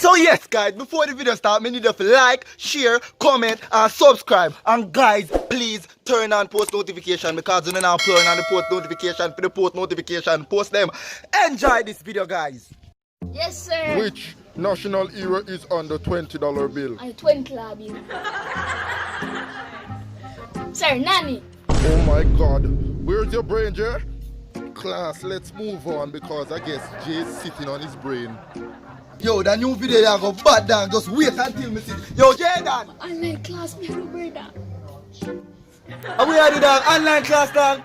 So yes guys, before the video start, me need you to like, share, comment and subscribe. And guys, please turn on post notification because you know now turn on the post notification for the post notification. Post them. Enjoy this video guys. Yes sir. Which national hero is on the $20 bill? I 20 bill. Sir, Nani. Oh my god. Where's your brain, Jay? Class, let's move on because I guess Jay's sitting on his brain. Yo, that new video you go bad down. Just wait until me see. Yo, Jaydan. Online class, me and brother. How we are do that online class dog?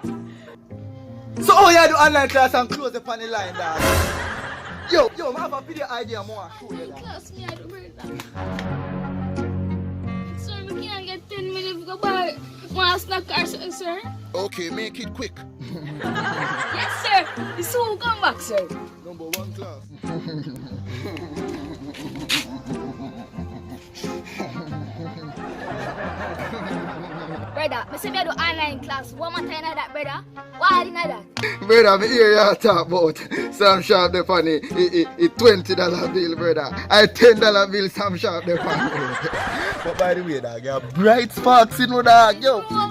So how you do online class and close the panel line dog? Yo, I have a video idea more show you Online that. class, me and brother. Sir, we can't get 10 minutes to go buy one snack or something, sir. Okay, make it quick. Yes sir. The soon come back, sir. Number 1 class. Brother, me say me do online class. One more time like that, brother. Why didn't I that? Brother, me hear you talk about Sam Sharp the funny. It $20 bill, brother. I $10 bill Sam Sharp the funny. But by the way dog, you're bright sparks you know dog. Yo, my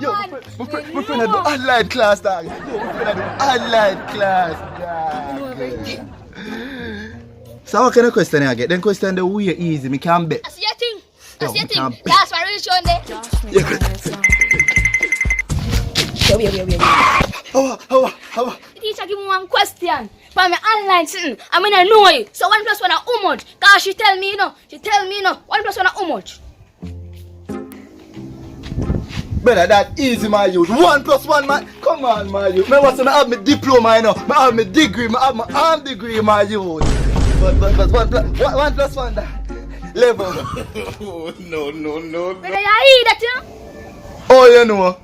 friend do online class dog. Yo, my friend do online class dog. So what kind of question I get? Then question the way easy, me can bet. That's your thing. That's Yo, your me thing. can't bet. That's my reach on there. How? The teacher give me one question for me online sitting. I mean I know you. So 1 plus 1 are how much? Cause she tell me you know. 1 plus 1 are how much? Brother, that easy my youth. 1 plus 1 man. Come on my youth. Me want to have my diploma you know. I have my degree. I have my arm degree my youth. But 1 plus 1 that level. No. Brother, you hear that you know? Oh you know.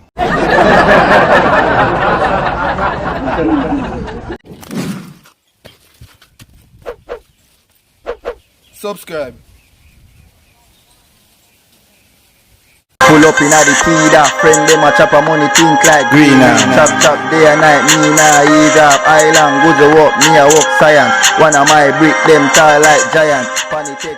Subscribe. Pull up in a the feeder, friend them a chop a money think like greener. Chop day and night, me nah ease up. Island good to walk, me a walk science. One of my brick them tall like giant. Funny take